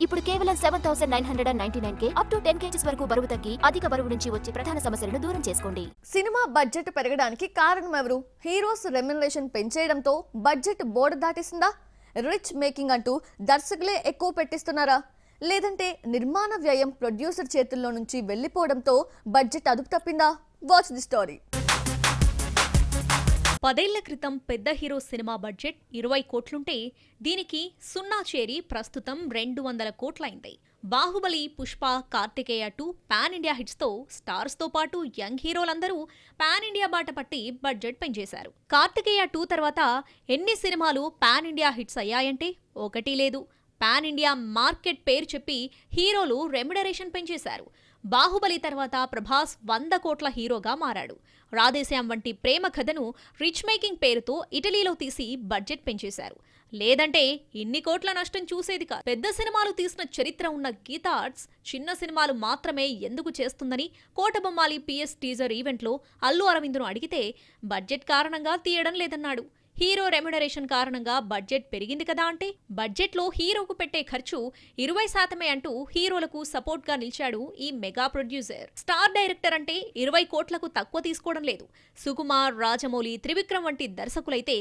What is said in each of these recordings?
ఇప్పుడు కేవలం 7,999K up to 10 kgs వరకు బరువు తగ్గి అధిక బరువు నుంచి వచ్చే ప్రధాన సమస్యలను దూరం చేసుకోండి. సినిమా బడ్జెట్ పెరగడానికి కారణం ఎవరు? హీరోస్ రెమ్యునరేషన్ పెంచేయడంతో బడ్జెట్ బోర్డు దాటేసిందా? రిచ్ మేకింగ్ అంటూ దర్శకులే ఎక్కువ పెట్టిస్తున్నారా? లేదంటే నిర్మాణ వ్యయం ప్రొడ్యూసర్ చేతుల్లో నుంచి వెళ్లిపోవడంతో బడ్జెట్ అదుపు తప్పిందా? Watch the story. 10 ఏళ్ల క్రితం పెద్ద హీరో సినిమా బడ్జెట్ 20 కోట్లుంటే దీనికి సున్నా చేరి ప్రస్తుతం 200 కోట్లయింది. Baahubali, Pushpa, Karthikeya 2 pan India hits తో స్టార్స్ తో పాటు యంగ్ హీరోలందరూ పాన్ ఇండియా బాట పట్టి బడ్జెట్ పెంచేశారు. కార్తికేయ 2 తర్వాత ఎన్ని సినిమాలు పాన్ ఇండియా హిట్స్ అయ్యాయంటే ఒకటి లేదు. పాన్ ఇండియా మార్కెట్ పేరు చెప్పి హీరోలు రెమ్యునరేషన్ పెంచేశారు. బాహుబలి తర్వాత ప్రభాస్ 100 కోట్ల హీరోగా మారాడు. రాధేశ్యామ్ వంటి ప్రేమ కథను రిచ్ మేకింగ్ పేరుతో ఇటలీలో తీసి బడ్జెట్ పెంచేశారు. లేదంటే ఇన్ని కోట్ల నష్టం చూసేది కాదు. పెద్ద సినిమాలు తీసిన చరిత్ర ఉన్న గీతా ఆర్ట్స్ చిన్న సినిమాలు మాత్రమే ఎందుకు చేస్తుందని కోటబొమ్మాలి PS టీజర్ ఈవెంట్లో అల్లు అరవింద్ను అడిగితే బడ్జెట్ కారణంగా తీయడం లేదన్నాడు. హీరో రెమ్యునరేషన్ కారణంగా బడ్జెట్ పెరిగింది కదా అంటే బడ్జెట్లో హీరోకు పెట్టే ఖర్చు 20% అంటూ హీరోలకు సపోర్ట్ గా నిలిచాడు ఈ మెగా ప్రొడ్యూసర్. స్టార్ డైరెక్టర్ అంటే 20 కోట్లకు తక్కువ తీసుకోవడం లేదు. సుకుమార్, రాజమౌళి, త్రివిక్రమ్ వంటి దర్శకులైతే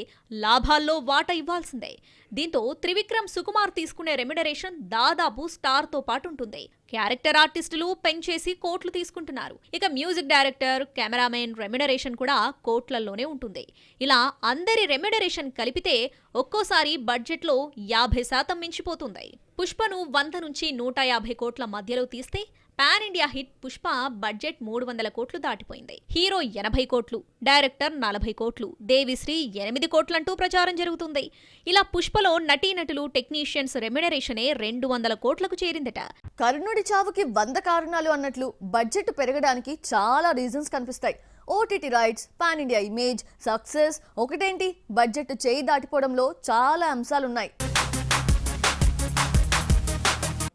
లాభాల్లో వాటా ఇవ్వాల్సిందే. దీంతో త్రివిక్రమ్, సుకుమార్ తీసుకునే రెమ్యునరేషన్ దాదాపు స్టార్ తో పాటు ఉంటుంది. క్యారెక్టర్ ఆర్టిస్టులు పెంచేసి కోట్లు తీసుకుంటున్నారు. ఇక మ్యూజిక్ డైరెక్టర్, కెమెరామెన్ రెమ్యునరేషన్ కూడా కోట్లలోనే ఉంటుంది. ఇలా అందరి రెమ్యునరేషన్ కలిపితే ఒక్కోసారి బడ్జెట్లో 50% మించిపోతుంది. పుష్పను 100 నుంచి 150 కోట్ల మధ్యలో తీస్తే pan India hit Pushpa budget 300 కోట్లు దాటిపోయింది. హీరో 80 కోట్లు, డైరెక్టర్ 40 కోట్లు, దేవిశ్రీ 8 కోట్లంటూ ప్రచారం జరుగుతుంది. ఇలా పుష్పలో నటీనటులు, టెక్నీషియన్స్ రెమ్యునరేషనే 200 కోట్లకు చేరిందట. కర్ణుడి చావుకి 100 కారణాలు అన్నట్లు బడ్జెట్ పెరగడానికి చాలా రీజన్స్ కనిపిస్తాయి. OTT rights, pan India image, success ఒకటేంటి, బడ్జెట్ చేయి దాటిపోవడంలో చాలా అంశాలున్నాయి.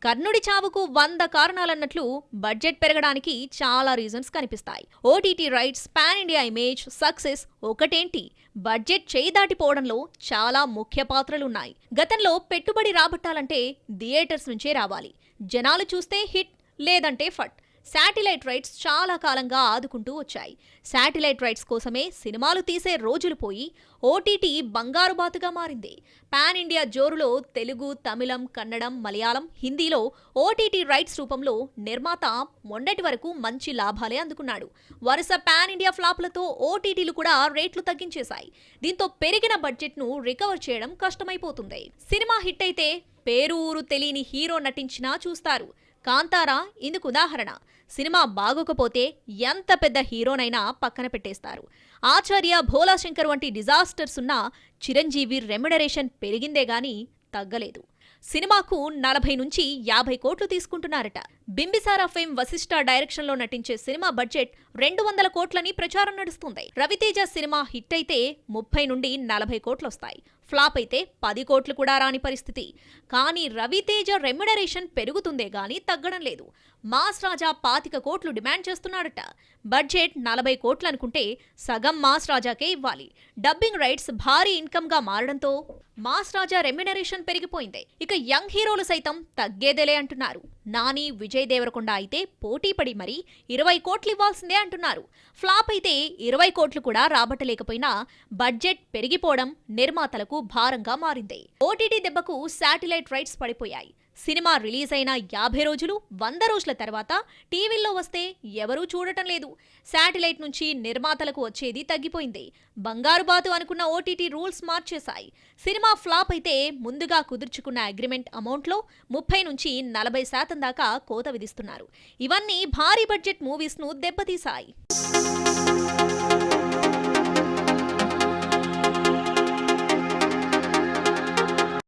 కర్ణుడి చావుకు 100 కారణాలన్నట్లు బడ్జెట్ పెరగడానికి చాలా రీజన్స్ కనిపిస్తాయి. OTT rights, pan India image, success ఒకటేంటి, బడ్జెట్ చేయి దాటిపోవడంలో చాలా ముఖ్య పాత్రలున్నాయి. గతంలో పెట్టుబడి రాబట్టాలంటే థియేటర్స్ నుంచే రావాలి. జనాలు చూస్తే హిట్, లేదంటే ఫట్. శాటిలైట్ రైట్స్ చాలా కాలంగా ఆదుకుంటూ వచ్చాయి. శాటిలైట్ రైట్స్ కోసమే సినిమాలు తీసే రోజులు పోయి OTT బంగారు బాతుగా మారింది. పాన్ ఇండియా జోరులో తెలుగు, తమిళం, కన్నడం, మలయాళం, హిందీలో OTT రైట్స్ రూపంలో నిర్మాత మొన్నటి వరకు మంచి లాభాలే అందుకున్నాడు. వరుస పాన్ ఇండియా ఫ్లాప్లతో OTTలు కూడా రేట్లు తగ్గించేశాయి. దీంతో పెరిగిన బడ్జెట్ను రికవర్ చేయడం కష్టమైపోతుంది. సినిమా హిట్ అయితే పేరు ఊరు తెలియని హీరో నటించినా చూస్తారు. కాంతారా ఇందుకు ఉదాహరణ. సినిమా బాగోకపోతే ఎంత పెద్ద హీరోనైనా పక్కన పెట్టేస్తారు. ఆచార్య, భోలాశంకర్ వంటి డిజాస్టర్స్ ఉన్న చిరంజీవి రెమ్యునరేషన్ పెరిగిందే గాని తగ్గలేదు. సినిమాకు 40 నుంచి 50 కోట్లు తీసుకుంటున్నారట. బింబిసారా ఫేమ్ వశిష్ఠ డైరెక్షన్లో నటించే సినిమా బడ్జెట్ 200 కోట్లని ప్రచారం నడుస్తుంది. రవితేజ సినిమా హిట్ అయితే 30 నుండి 40 కోట్లొస్తాయి. ఫ్లాప్ అయితే 10 కోట్లు కూడా రాని పరిస్థితి. కానీ రవితేజ రెమ్యునరేషన్ పెరుగుతుందే గాని తగ్గడం లేదు. మాస్ రాజా 25 కోట్లు డిమాండ్ చేస్తున్నాడట. బడ్జెట్ 40 కోట్లు అనుకుంటే సగం మాస్ రాజాకే ఇవ్వాలి. డబ్బింగ్ రైట్స్ భారీ ఇన్కమ్ గా మారడంతో మాస్ రాజా రెమ్యునరేషన్ పెరిగిపోయింది. ఇక యంగ్ హీరోలు సైతం తగ్గేదేలే అంటున్నారు. నాని, విజయ్ దేవరకొండ అయితే పోటీపడి మరీ 20 కోట్లు ఇవ్వాల్సిందే అంటున్నారు. ఫ్లాప్ అయితే 20 కోట్లు కూడా రాబట్టలేకపోయినా బడ్జెట్ పెరిగిపోవడం నిర్మాతలకు భారంగా మారింది. OTT దెబ్బకు శాటిలైట్ రైట్స్ పడిపోయాయి. సినిమా రిలీజ్ అయిన 50 రోజులు, 100 రోజుల తర్వాత టీవీల్లో వస్తే ఎవరూ చూడటం లేదు. శాటిలైట్ నుంచి నిర్మాతలకు వచ్చేది తగ్గిపోయింది. బంగారు బాతు అనుకున్న OTT రూల్స్ మార్చేశాయి. సినిమా ఫ్లాప్ అయితే ముందుగా కుదుర్చుకున్న అగ్రిమెంట్ అమౌంట్లో 30 నుంచి 40% దాకా కోత విధిస్తున్నారు. ఇవన్నీ భారీ బడ్జెట్ మూవీస్ను దెబ్బతీశాయి.